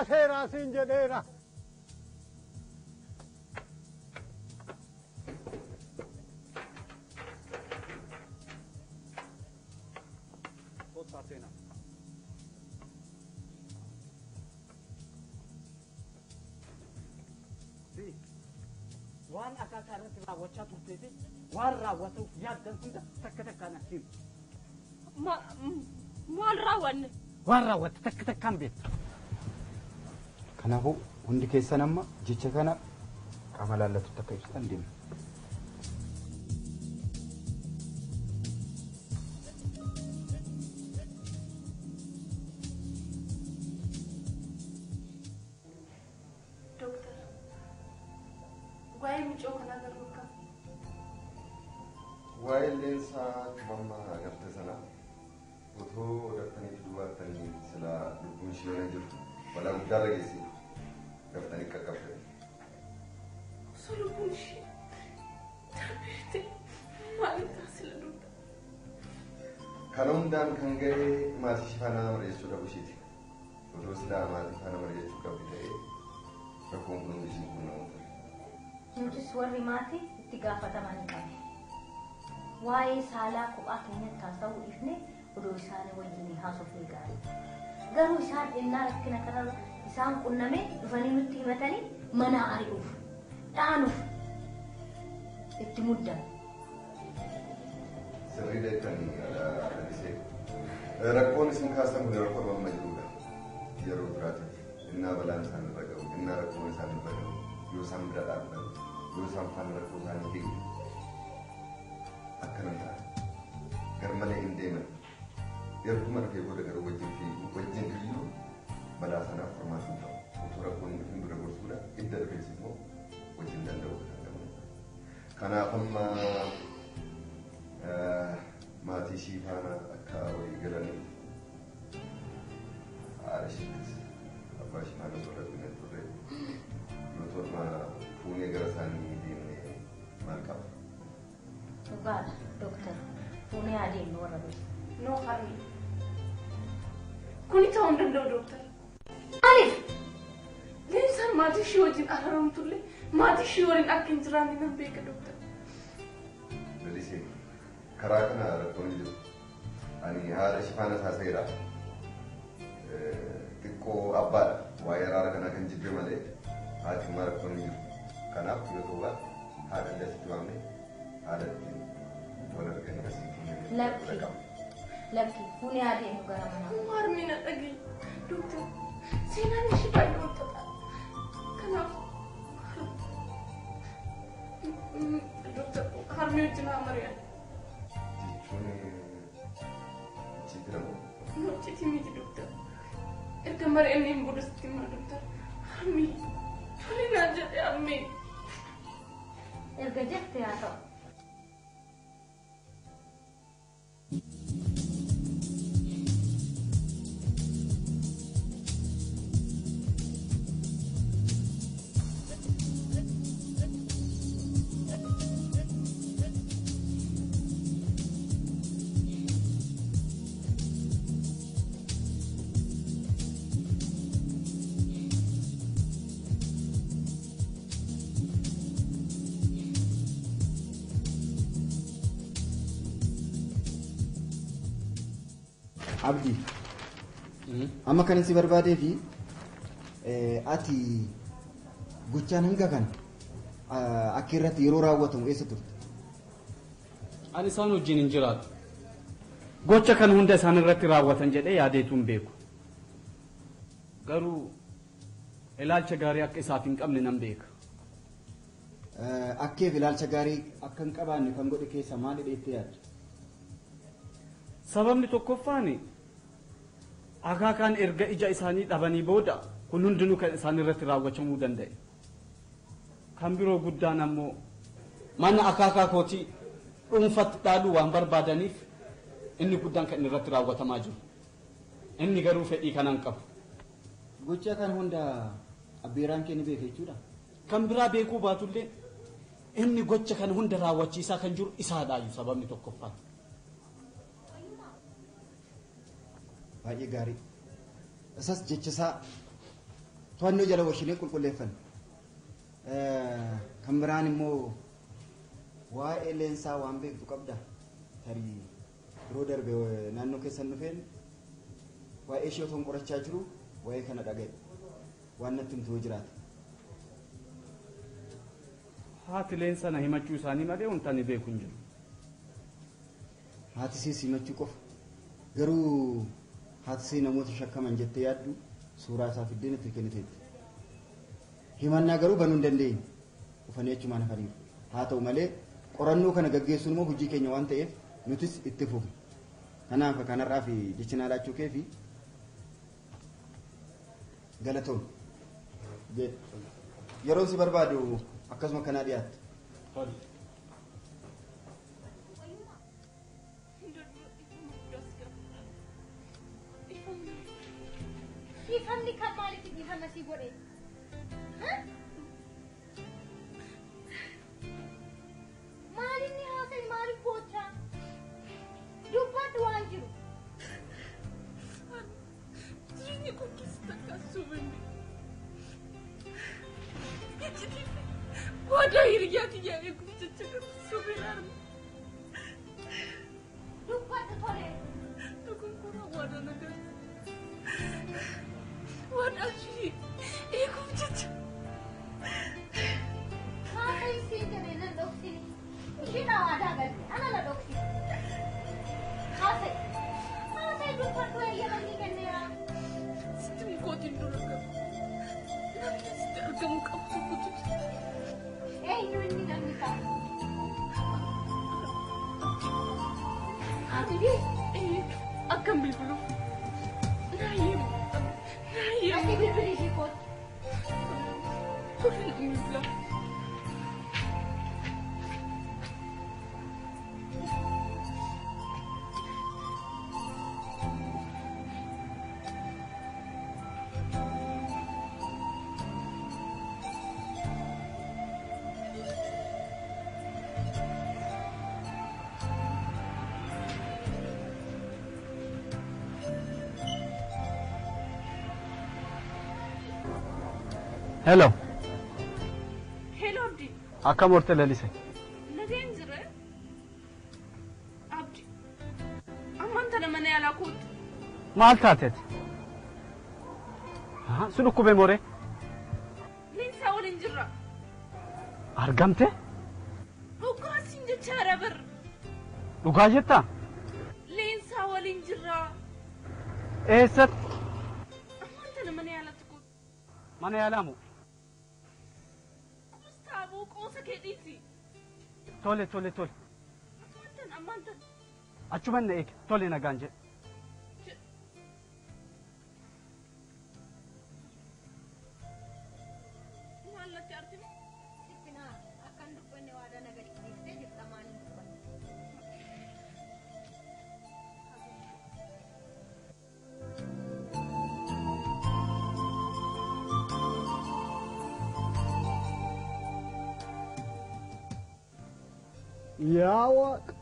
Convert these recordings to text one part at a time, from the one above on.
seeraa siin jedheera. waan akkaataa irratti raawwachaa turtee fi waan raawwatuuf yaaddan hunda takka takkaan asiin. Maal raawwanne? Waan raawwatte takka takkaan beektu. Kanaafuu hundi keessan amma jecha kana qaama laallatu takka ibsitan deema. Waa'ileensa mama agarte sana otoo daftanii dubartanii sila lubbuun ishee yoo jirtu balaa guddaa dhageessi daftanii qaqqabde. Osoo lubbuun ishee darbite maaliif taasisa dubda? Kana hundaan kan ga'e maatii ishee faana mari'achuu dhabu isheeti. Otoo silaa maatii faana mari'achuu qabdi ta'ee rakkoon kun hundi ishee kun nama ture. Nutis warri maatii itti gaafatamanii qabu. Waa'ee saalaa kophaa keenyatti haasa'uu ifne odoo isaanii wajjin haasofnee gaarii. Garuu isaan ennaa rakkina kanarra isaan qunnamee dhufanii nutti himatanii mana ari'uuf dhaanuuf itti muddan. Sirrii deettanii addisee rakkoon isin kaasan kun rakkoo mamma jirudha. Yeroo biraatiif innaa balaan isaan irra ga'u innaa rakkoon isaan irra ga'u yoo isaan bira dhaabbatan yoo isaan faana rakkoo isaanii deemu. Akkanan ta'a garmalee hin deeman yeroo margee booda garuu wajjin hiriiruu balaa sanaaf furmaatu ta'u otoo rakkoon hin bira gorsuudha hidda dhufeessi immoo wajjin danda'uu danda'u. Kanaaf amma maatii ishii faana akka walii galanii haadha isheettis abbaa ishii faana sooratu hin turre yoo torma fuunee gara isaanii deemnee maal qaba? Dhugaadha, Dooktar. Fuunee adeemnu warra beeku. Noo harmi. Kuni ta'uu hin danda'u, Dooktar. Maaliif? Leensaan maatii ishee wajjin araaramtullee maatii ishee waliin akka hin jiraanne nan beeka, Dooktar. Lalisee karaa kana rakkoon hin jiru. Ani haadha ishee faana haasa'eera. Xiqqoo abbaadha. Waa'ee araara kanaa kan jibbe malee haati immoo rakkoon hin jiru. Kanaaf yoo ta'u haadha illee asitti waamne haadha Lakki, fuunee adeemu gara manaa. Harmi na dhagaye, Dooktar. Seenaan ishee baay'ee walxaxaa. Kanaaf Dooktar harmi wajjin haa mari'an. Jechuun jijjiiramu. Hojjetii miti, Dooktar. Erga mari'annee hin booda sitti himaa, Dooktar. Harmi tole naan jedhee harmi. Erga jettee haa ta'u. Abdi, amma kan si barbaadee fi ati gochaan hanga kan akka irratti yeroo raawwatamu eessa turte? Ani isaan wajjin hin jiraatu. Gocha kan hunda isaan irratti raawwatan jedhee yaadeetu hin beeku. Garuu ilaalcha gaarii akka isaaf hin qabne nan beeka. Akkeef ilaalcha gaarii akka hin qabaanne kan godhe keessa maal hidheettee yaadda? Sababni tokkoffaani akaakaan erga ija isaanii dhabanii booda kun hundinuu kan isaan irratti raawwachamuu danda'e. Kan biroo guddaan ammoo mana akaakaa kootii dhuunfatti dhaaluu waan barbaadaniif inni guddaan kan irratti raawwatamaa jiru. Inni garuu fedhii kanaan qabu. Gocha kan hunda abbeeraan kee ni beeka jechuudha. Kan biraa beekuu baatullee inni gocha kan hunda raawwachiisaa kan jiru isaadhaayu sababni tokkoffaan. Baay'ee gaarii. Isas jecha isaa to'annoo jala washinee qulqulleeffanna. Kan biraan immoo waa'ee leensaa waan beektu qabda. Tarii yeroo darbe naannoo keessan dhufeen waa'ee ishee otoo qorachaa jiru waa'ee kana dhagaye waan natti himtuu jiraate. Haati leensa na himachuu isaanii malee wanta ni beeku hin jiru. Haati isii himachuu qofa. Garuu haati isii namoota shakkaman jettee yaaddu suuraa isaa fiddeen itti kenniteetti. Himannaa garuu banuu hin dandeenye. Ufanii achumaan hafaniiru. Haa ta'u malee qorannoo kana gaggeessuun immoo hojii keenya waan ta'eef nutis itti fufna. Kanaaf kanarraa fi jechinaa laachuu kee fi galatoon. Yeroon si barbaadu akkasuma kanaa dhiyaatte. Ifamni kan maaliif ifama si godhe? Maaliif ni haasa'e maaliif gocha? Dubbadhu waan jiru. Jireenya koo keessatti akkasumas wadaa hiriyaati jedhee guddicha sobiraan. Dubbadhu tole. Dogongoraa wadaa nagaa. Wadaa ishee eeguuf jecha. Haasa'e siin jedhee nan dhoksini. Isheen waadaa galte ana na dhoksini. Haasa'e. Haasa'e dubbadhu eeyyamanii kenneera. Sitti mukootiin dura qabu. Namni sitti argamu qabu tokkotu jira. Eenyu inni namni qabu? Abdii. Akkam bilbiluuf. Naayyeemu. Ati bilbilii ishee kootu. Tolfin bilbila. Hello. Hello Abdi. Akkam olte lalise. Nageen jira. Abdi. Ammaan tana mana yaalaa kootu. Maal taateeti? Sun dhukkubee mooree? Leensaa waliin jirra. Argamte? Dhugaa siin jechaadha bar. Dhugaa jettaa? Leensaa waliin jirra. Eessatti? Ammaan tana mana yaalaatti kootu. Mana yaalaa moo? Gustaaboo qoosa kee dhiisi. Tole. Ammaan tana. Achuman na eege. Tole nagaan jedhe. Maallatti arginu. Sippinaa akkan dubbanne waadaa naga dhiyeessee jirta maaliin dubbanne? Yaa Waaqa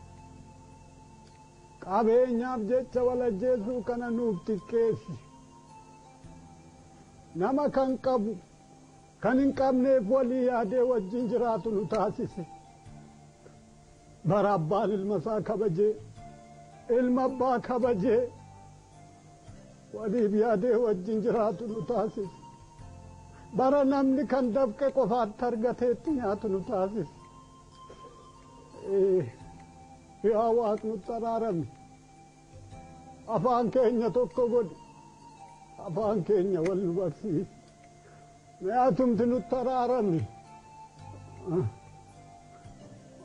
qabeenyaaf jecha walajjeessuu kana nuuf xiqqeessi. Nama kan qabu kan hin qabneef walii yaadee wajjin jiraatu nu taasise. Bara abbaan ilma isaa kabajee ilma abbaa kabajee waliif yaadee wajjin jiraatu nu taasise. Bara namni kan dafqe qofaatti argateetti nyaatu nu taasise. Yaa Waaqni nutti araarami. Afaan keenya tokko godhi. Afaan keenya wal nu barsiisi. Nuyaatumti nutti araarami.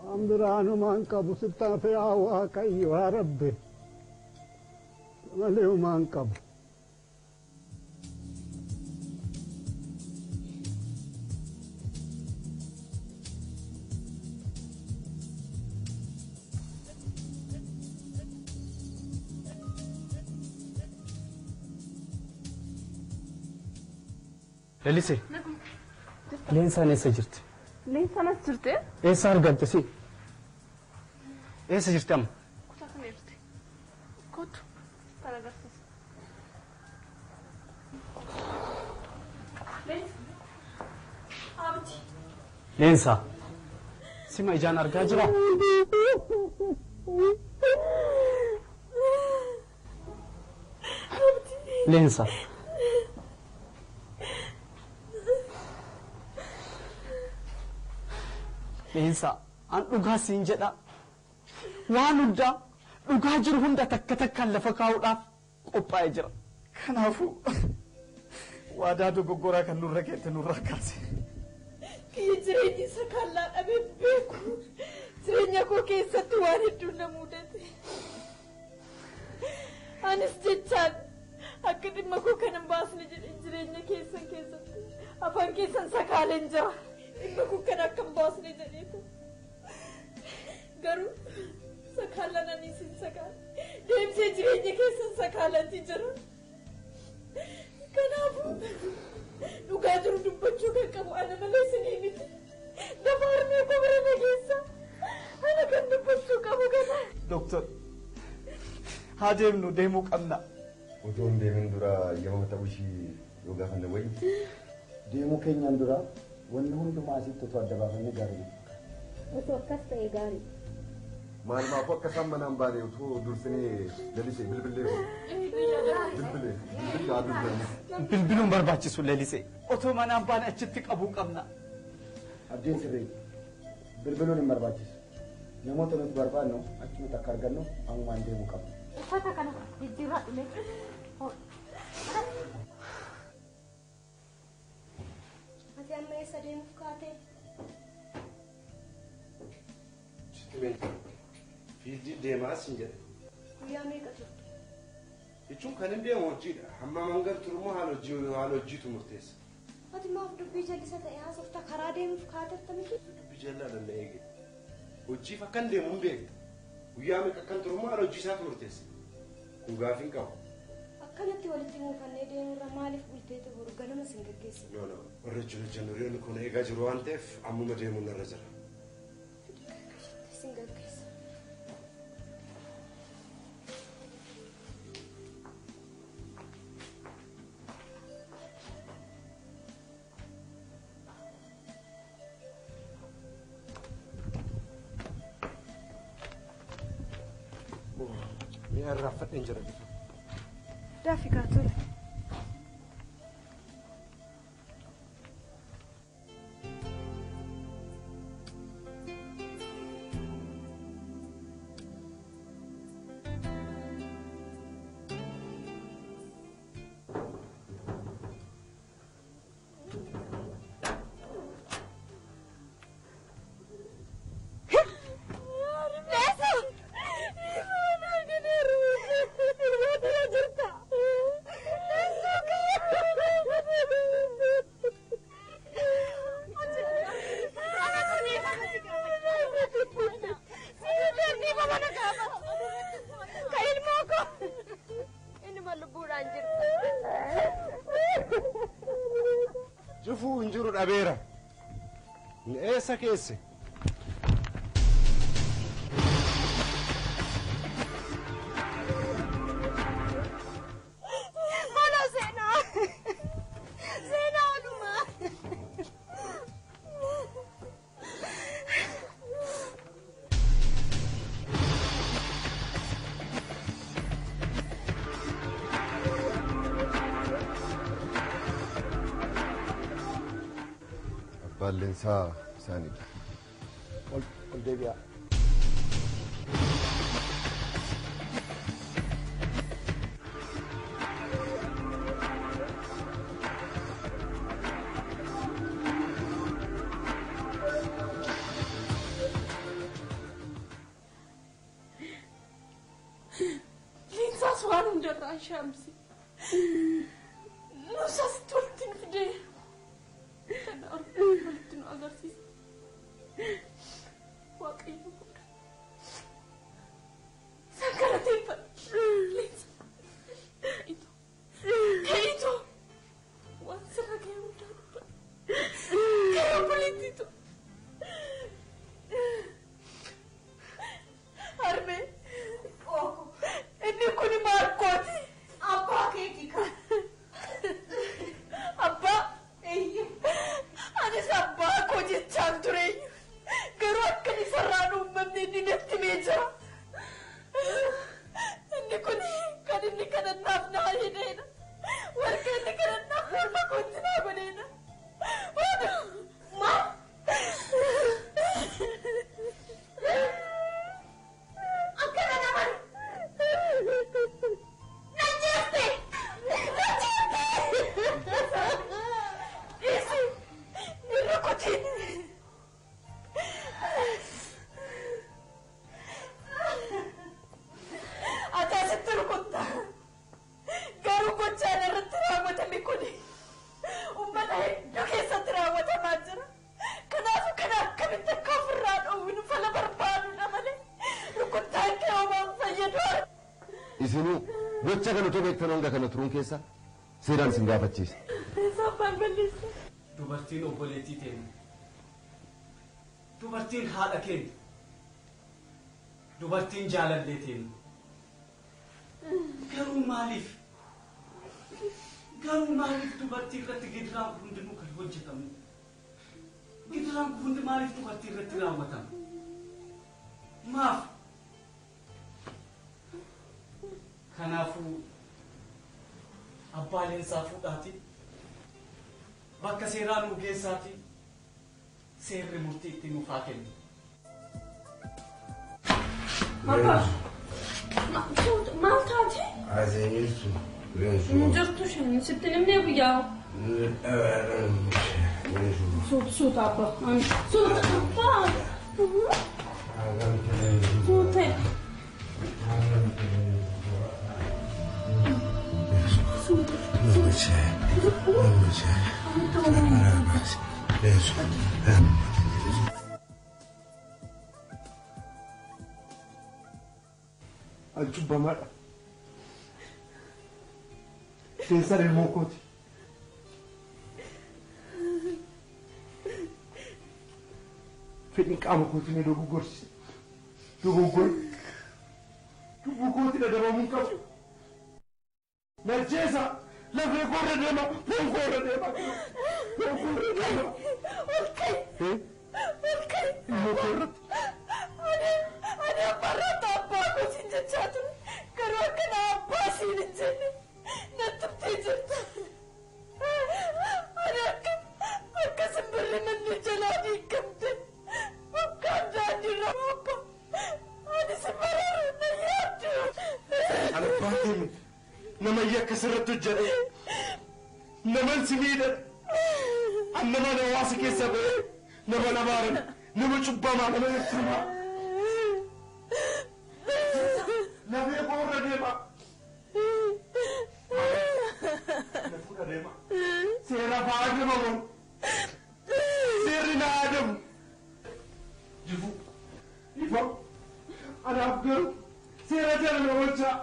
Waan biraanumaan qabu sitti hafe yaa Waaqayyo yaa Rabbi. Malee umaan qabu. Lalisee. Leensaan eessa jirti? Leensaan as jirte? Eessa argamte si? Eessa jirti amma? Kutaa kana jirte. Kootu. Kan agarsiisa. Leensa. Sima ijaan argaa jira. Leensa. Leensa, an dhugaa siin jedha. Waan hundaa dhugaa jiru hunda takka takkaan lafa kaa'uudhaaf qophaa'ee jira. Kanaafuu waadaa dogoggoraa kan nurra keette nurraa kaase. Kiyya jireenyi isa kallaa dhabee beeku. Jireenya koo keessatti waan hedduun na mudate. Anis jechaan akka dhimma koo kan hin baasne jedhee jireenya keessan keessatti afaan keessan sakaaleen jira. Dhimma koo kan akka hin baasne jedheetu. Garuu sakaalaan anis hin sakaale. Deemsee jireenya keessan sakaalanti jira. Kanaafuu dhugaa jiru dubbachuu kan qabu ana malee isinii miti. Lafa harmee koo bira nageessa. Ana kan dubbachuu qabu kana. Doktor, haa deemnu deemuu qabna. Otoo hin deemin dura yeroo ta'u ishii yoo gaafanne wayi. Deemuu keenyaan dura wanni hundumaa asitti otoo adda baafannee gaarii. Osoo akkas ta'e gaarii. Maalmaaf akka isaan manaan baane otoo dursinee lalisee bilbilee Bilbiluun barbaachisu lalisee. Otoo manaan baane achitti qabuu qabna. Abdiin sirrii bilbiluun hin barbaachisu. Namoota nuti barbaadnu achumatti akka argannu ammumaan deemuu qabna. Uffata kana jijjiirraa dhume. Ati amma eessa deemuuf kaatee? Fiildi deemaas hin jedhe. Guyyaa meeqa turte? Jechuun kan hin deemu hojiidha. Hamma mangal turmoo haala hojiitu murteessa. Ati maaf dubbii jalisa ta'e haasofta karaa deemuuf kaatatta miti? Dubbii jallaa danna eege. Hojiif akkan deemu hin beekta. Guyyaa meeqa akkan turmoo haala hojii isaatu murteessa. Kun gaafii hin qabu. Akkanatti walitti muufannee deemurra maaliif bulteetu boru ganama sin gaggeessa? Warra jeneriyoonni kun eegaa jiru waan ta'eef ammuma deemuun irra jira. Sin gaggeessa. Mi'a irraa fadheen jira bifa. Daafi kaatole. Jufuu hin jiru dhabeera. Ni eessa keesse? Ballensaa isaaniidha. Ol deebi'aa. Liinsaas waan hundarraa shamsi. Nusas toltiin fidee. Kana walitti nu agarsiisa. Waaqayyo godha. Sankarateeffadha. Liinsa. Ka'iito. Waan sirra ga'e hundaa dubbadha. Karaa buliittiitu. Harmee. Inni kuni maal kooti? Abbaa keetii kan. Abbaa. Anis abbaa koo jecha iddoo keessatti raawwatamaa jira. Kanaafuu kana akkamitti akka ofirraa dhoowwinu fala barbaadudha malee rukuttaan kee homaan fayyadu. Isinuu gocha kana otoo beektan hanga kana turuun keessa seeraan isin gaafachiisa. Saffaan balleessa. Dubartiin obboleettii teenya. Dubartiin haadha keenya. Dubartiin jaalallee teenya. Garuu maaliif dubartii irratti gidiraan kun hundinuu kan hojjetamu? Gidiraan kun hundi maaliif dubartii irratti raawwatama? Maaf? Kanaafuu abbaaleen isaa fuudhaatii bakka seeraa nuu geessaatii seerri murtii itti nuuf haa kennu. Maal taate? Azeenisu. Jirtu shan sitti nimnee guyyaa. Suuta abba. Suuta. Suuta. Alcubbamaadha. Seensa ilmoo kooti. Fedhiin qaama kootiin ni dogoggorsiise. Lubbuu kooti dhadhabamuun qabu. Narjeesa lafee koorra deema, foon koorra deema. Ilmoo koorratti. Ani ammarratti abbaa kootiin jechaa ture. Garuu akkana abbaa siin hin jenne nattuftee jirta. Ani akka simbirri manni jalaa diigamte bakkaan daandiirra abba. Ani si baraara na yaaddu. Ani baatee nama yakka sirratti hojjete. Naman si miidhan. An nama hawaasa keessa ba'e. Nama labaaran. Nama cubbamaa. Nama yakkamaa. Lafee koorra deema. Lafuudha deema. Seera fa'aa deemamuun. Seerri na aadamu. Ifa. Anaaf garuu seera jala na oolchaa.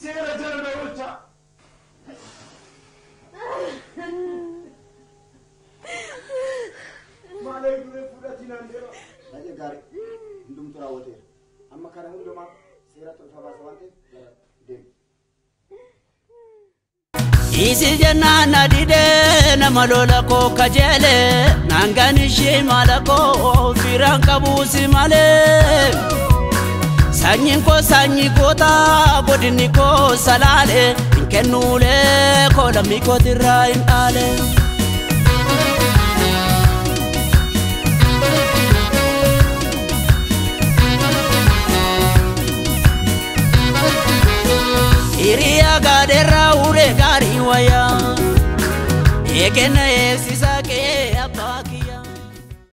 Seera jala na oolchaa. Maalee duree fudhatiin aan deema. Baay'ee gaarii. Hundumtu raawwateera. Amma kana hundumaa seera tolfaa baasa waan ta'eef gara deemu. Isi jennaan adidee nama lola koo kajeele nangaan ishee maala koo firaan qabuusi malee. Sanyiin koo sanyii goota godinni koo salaale hin kennuulee koo lammii kootirraa hin dhaale. Hiriyaa gaadheerraa uree gaarii wayyaa eegenna eegsisa kee.